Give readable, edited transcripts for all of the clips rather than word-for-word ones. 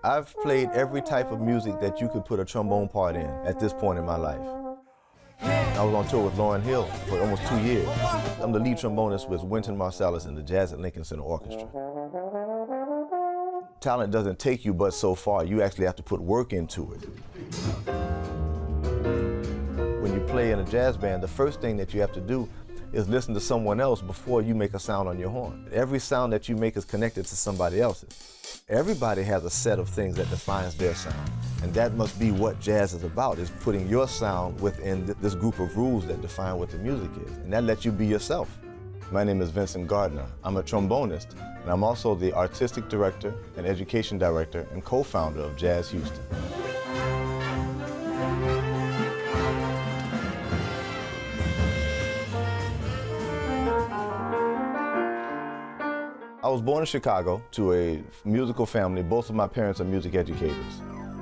I've played every type of music that you could put a trombone part in at this point in my life. I was on tour with Lauryn Hill for almost 2 years. I'm the lead trombonist with Wynton Marsalis and the Jazz at Lincoln Center Orchestra. Talent doesn't take you but so far. You actually have to put work into it. When you play in a jazz band, the first thing that you have to do is listen to someone else before you make a sound on your horn. Every sound that you make is connected to somebody else's. Everybody has a set of things that defines their sound, and that must be what jazz is about, is putting your sound within this group of rules that define what the music is, and that lets you be yourself. My name is Vincent Gardner. I'm a trombonist, and I'm also the artistic director and education director and co-founder of Jazz Houston. I was born in Chicago to a musical family. Both of my parents are music educators.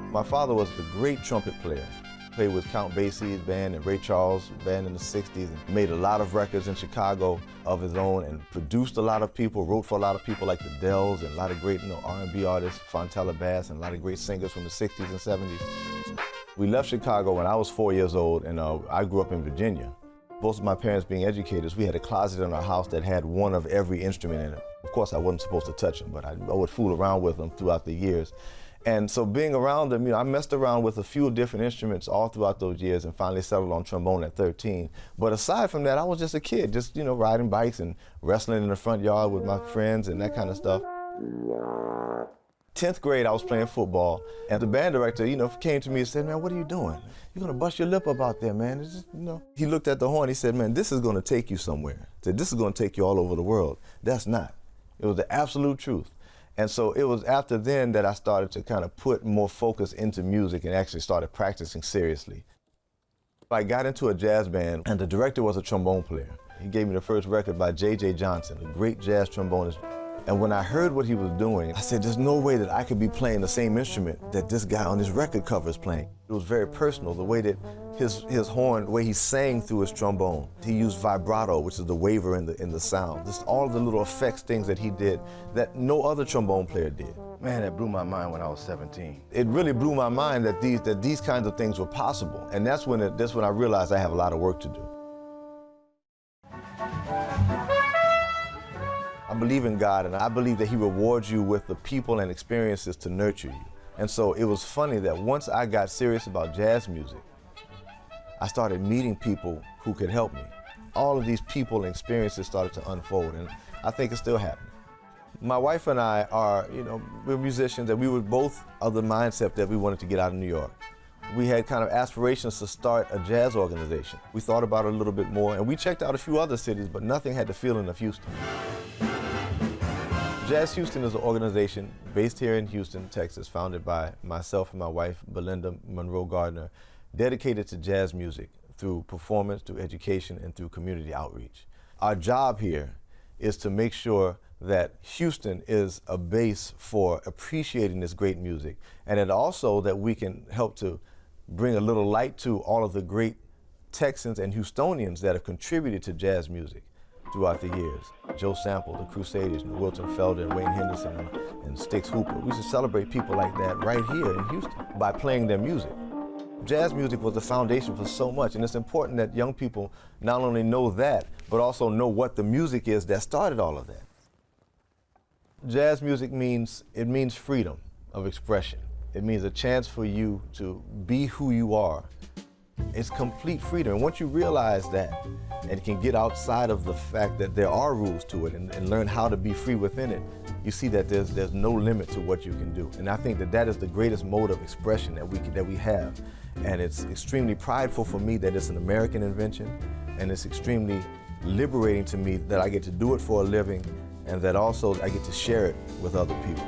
My father was a great trumpet player. Played with Count Basie's band and Ray Charles' band in the 60s, and made a lot of records in Chicago of his own, and produced a lot of people, wrote for a lot of people like the Dells and a lot of great R&B artists, Fontella Bass, and a lot of great singers from the 60s and 70s. We left Chicago when I was 4 years old, and I grew up in Virginia. Both of my parents being educators, we had a closet in our house that had one of every instrument in it. Of course, I wasn't supposed to touch them, but I would fool around with them throughout the years. And so being around them, I messed around with a few different instruments all throughout those years and finally settled on trombone at 13. But aside from that, I was just a kid, just, riding bikes and wrestling in the front yard with my friends and that kind of stuff. 10th grade, I was playing football, and the band director, came to me and said, "Man, what are you doing? You're gonna bust your lip up out there, man." It's just, He looked at the horn, he said, "Man, this is gonna take you somewhere. He said, this is gonna take you all over the world." That's not. It was the absolute truth. And so it was after then that I started to kind of put more focus into music and actually started practicing seriously. I got into a jazz band, and the director was a trombone player. He gave me the first record by J.J. Johnson, a great jazz trombonist. And when I heard what he was doing, I said, there's no way that I could be playing the same instrument that this guy on this record cover is playing. It was very personal, the way that his horn, the way he sang through his trombone. He used vibrato, which is the waver in the sound. Just all the little effects, things that he did that no other trombone player did. Man, that blew my mind when I was 17. It really blew my mind that these kinds of things were possible. And that's when I realized I have a lot of work to do. I believe in God, and I believe that He rewards you with the people and experiences to nurture you. And so it was funny that once I got serious about jazz music, I started meeting people who could help me. All of these people and experiences started to unfold, and I think it's still happening. My wife and I are, we're musicians, and we were both of the mindset that we wanted to get out of New York. We had kind of aspirations to start a jazz organization. We thought about it a little bit more, and we checked out a few other cities, but nothing had the feeling of Houston. Jazz Houston is an organization based here in Houston, Texas, founded by myself and my wife, Belinda Monroe Gardner, dedicated to jazz music through performance, through education, and through community outreach. Our job here is to make sure that Houston is a base for appreciating this great music, and that also that we can help to bring a little light to all of the great Texans and Houstonians that have contributed to jazz music throughout the years. Joe Sample, the Crusaders, and Wilton Felder, and Wayne Henderson, and Styx Hooper. We should celebrate people like that right here in Houston by playing their music. Jazz music was the foundation for so much, and it's important that young people not only know that, but also know what the music is that started all of that. Jazz music means freedom of expression. It means a chance for you to be who you are. It's complete freedom, and once you realize that and can get outside of the fact that there are rules to it and learn how to be free within it, you see that there's no limit to what you can do. And I think that is the greatest mode of expression that we have. And it's extremely prideful for me that it's an American invention, and it's extremely liberating to me that I get to do it for a living, and that also I get to share it with other people.